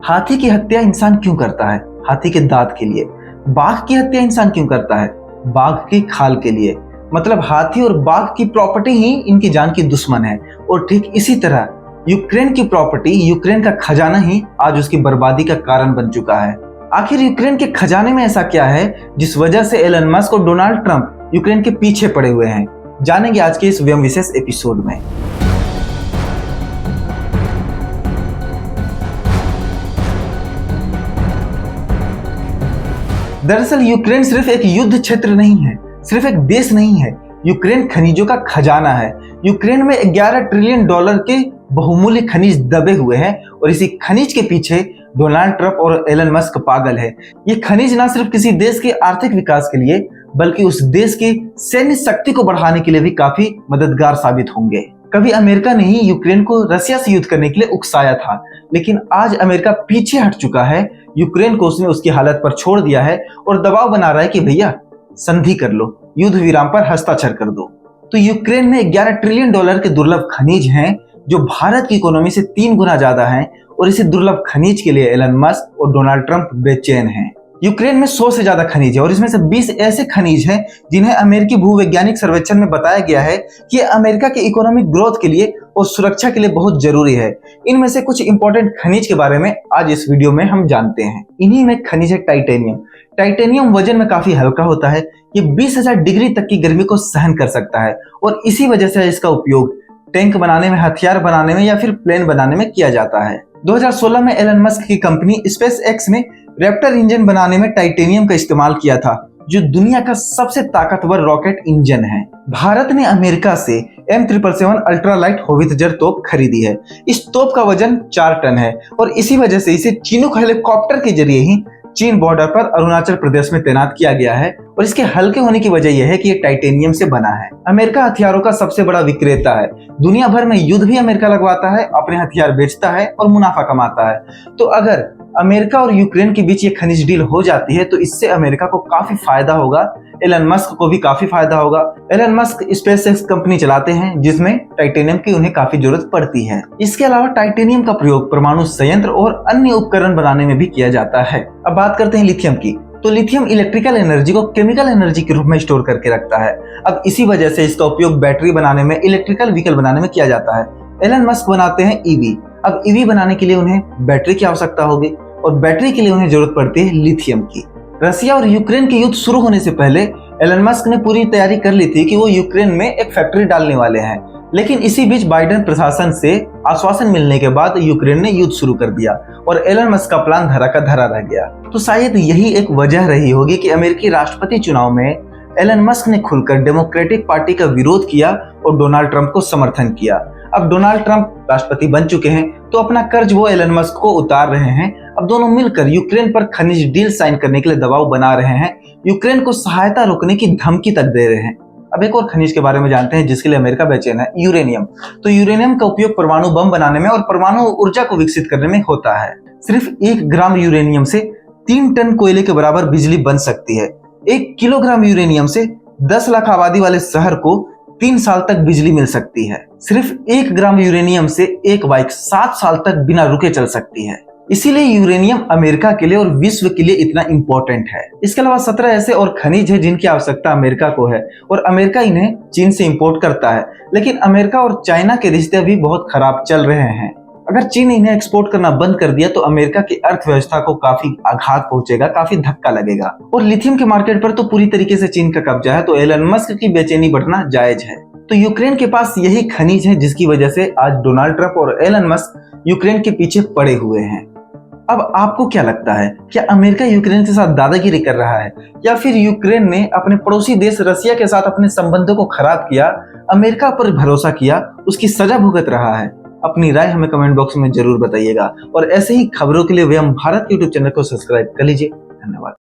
हाथी की हत्या इंसान क्यों करता है? हाथी के दांत के लिए। बाघ की हत्या इंसान क्यों करता है? बाघ की खाल के लिए। मतलब हाथी और बाघ की प्रॉपर्टी ही इनकी जान की दुश्मन है। और ठीक इसी तरह यूक्रेन की प्रॉपर्टी, यूक्रेन का खजाना ही आज उसकी बर्बादी का कारण बन चुका है। आखिर यूक्रेन के खजाने में ऐसा क्या है जिस वजह से एलन मस्क और डोनाल्ड ट्रंप यूक्रेन के पीछे पड़े हुए हैं? जानेंगे आज के इस व्यम विशेष एपिसोड में। दरअसल यूक्रेन सिर्फ एक युद्ध क्षेत्र नहीं है, सिर्फ एक देश नहीं है। यूक्रेन खनिजों का खजाना है। यूक्रेन में 11 ट्रिलियन डॉलर के बहुमूल्य खनिज दबे हुए हैं और इसी खनिज के पीछे डोनाल्ड ट्रंप और एलन मस्क पागल है। ये खनिज न सिर्फ किसी देश के आर्थिक विकास के लिए बल्कि उस देश की सैन्य शक्ति को बढ़ाने के लिए भी काफी मददगार साबित होंगे। कभी अमेरिका ने ही यूक्रेन को रसिया से युद्ध करने के लिए उकसाया था, लेकिन आज अमेरिका पीछे हट चुका है। यूक्रेन को उसने उसकी हालत पर छोड़ दिया है और दबाव बना रहा है कि भैया संधि कर लो, युद्ध विराम पर हस्ताक्षर कर दो। तो यूक्रेन में 11 ट्रिलियन डॉलर के दुर्लभ खनिज हैं जो भारत की इकोनॉमी से 3 गुना ज्यादा हैं, और इसी दुर्लभ खनिज के लिए एलन मस्क और डोनाल्ड ट्रंप बेचैन हैं। यूक्रेन में 100 से ज्यादा खनिज है और इसमें से 20 ऐसे खनिज हैं जिन्हें अमेरिकी भूवैज्ञानिक सर्वेक्षण में बताया गया है कि अमेरिका के इकोनॉमिक ग्रोथ के लिए और सुरक्षा के लिए बहुत जरूरी है। इनमें से कुछ इंपॉर्टेंट खनिज के बारे में आज इस वीडियो में हम जानते हैं। इन्हीं में खनिज है टाइटेनियम। टाइटेनियम वजन में काफी हल्का होता है। ये 20,000 डिग्री तक की गर्मी को सहन कर सकता है और इसी वजह से इसका उपयोग टैंक बनाने में, हथियार बनाने में या फिर प्लेन बनाने में किया जाता है। 2016 में एलन मस्क की कंपनी स्पेस एक्स ने रैप्टर इंजन बनाने में टाइटेनियम का इस्तेमाल किया था, जो दुनिया का सबसे ताकतवर रॉकेट इंजन है। भारत ने अमेरिका से M777 अल्ट्रालाइट होवित्जर तोप खरीदी है। इस तोप का वजन 4 टन है और इसी वजह से इसे चिनूक हेलीकॉप्टर के जरिए ही चीन बॉर्डर पर अरुणाचल प्रदेश में तैनात किया गया है। और इसके हल्के होने की वजह यह है कि ये टाइटेनियम से बना है। अमेरिका हथियारों का सबसे बड़ा विक्रेता है। दुनिया भर में युद्ध भी अमेरिका लगवाता है, अपने हथियार बेचता है और मुनाफा कमाता है। तो अगर अमेरिका और यूक्रेन के बीच ये खनिज डील हो जाती है तो इससे अमेरिका को काफी फायदा होगा, एलन मस्क को भी काफी फायदा होगा। एलन मस्क स्पेसएक्स कंपनी चलाते हैं जिसमें टाइटेनियम की उन्हें काफी जरूरत पड़ती है। इसके अलावा टाइटेनियम का प्रयोग परमाणु संयंत्र और अन्य उपकरण बनाने में भी किया जाता है। अब बात करते हैं लिथियम की। तो लिथियम इलेक्ट्रिकल एनर्जी को केमिकल एनर्जी के रूप में स्टोर करके रखता है। अब इसी वजह से इसका उपयोग बैटरी बनाने में, इलेक्ट्रिकल व्हीकल बनाने में किया जाता है। एलन मस्क बनाते हैं ईवी। अब ईवी बनाने के लिए उन्हें बैटरी की आवश्यकता होगी और बैटरी के लिए उन्हें जरूरत पड़ती है लिथियम की। रसिया और यूक्रेन के युद्ध शुरू होने से पहले एलन मस्क ने पूरी तैयारी कर ली थी कि वो यूक्रेन में एक फैक्ट्री डालने वाले हैं, लेकिन इसी बीच बाइडेन प्रशासन से आश्वासन मिलने के बाद यूक्रेन ने युद्ध शुरू कर दिया और एलन मस्क का प्लान धरा का धरा रह गया। तो शायद यही एक वजह रही होगी कि अमेरिकी राष्ट्रपति चुनाव में एलन मस्क ने खुलकर डेमोक्रेटिक पार्टी का विरोध किया और डोनाल्ड ट्रंप को समर्थन किया। अब डोनाल्ड ट्रंप राष्ट्रपति बन चुके हैं तो अपना कर्ज वो एलन मस्क को उतार रहे हैं। अब दोनों मिलकर यूक्रेन पर खनिज डील साइन करने के लिए दबाव बना रहे हैं, यूक्रेन को सहायता रोकने की धमकी तक दे रहे हैं। अब एक और खनिज के बारे में जानते हैं जिसके लिए अमेरिका बेचैन है, यूरेनियम। तो यूरेनियम का उपयोग परमाणु बम बनाने में और परमाणु ऊर्जा को विकसित करने में होता है। सिर्फ 1 ग्राम यूरेनियम से 3 टन कोयले के बराबर बिजली बन सकती है। 1 किलोग्राम यूरेनियम से 10 लाख आबादी वाले शहर को 3 साल तक बिजली मिल सकती है। सिर्फ 1 ग्राम यूरेनियम से एक बाइक 7 साल तक बिना रुके चल सकती है। इसीलिए यूरेनियम अमेरिका के लिए और विश्व के लिए इतना इंपॉर्टेंट है। इसके अलावा 17 ऐसे और खनिज है जिनकी आवश्यकता अमेरिका को है और अमेरिका इन्हें चीन से इंपोर्ट करता है। लेकिन अमेरिका और चाइना के रिश्ते भी बहुत खराब चल रहे हैं। अगर चीन इन्हें एक्सपोर्ट करना बंद कर दिया तो अमेरिका की अर्थव्यवस्था को काफी आघात पहुंचेगा, काफी धक्का लगेगा। और लिथियम के मार्केट पर तो पूरी तरीके से चीन का कब्जा है, तो एलन मस्क की बेचैनी बढ़ना जायज है। तो यूक्रेन के पास यही खनिज है जिसकी वजह से आज डोनाल्ड ट्रंप और एलन मस्क यूक्रेन के पीछे पड़े हुए हैं। अब आपको क्या लगता है, क्या अमेरिका यूक्रेन के साथ दादागिरी कर रहा है या फिर यूक्रेन ने अपने पड़ोसी देश रसिया के साथ अपने संबंधों को खराब किया, अमेरिका पर भरोसा किया, उसकी सजा भुगत रहा है? अपनी राय हमें कमेंट बॉक्स में जरूर बताइएगा और ऐसे ही खबरों के लिए व्यम भारत यूट्यूब चैनल को सब्सक्राइब कर लीजिए। धन्यवाद।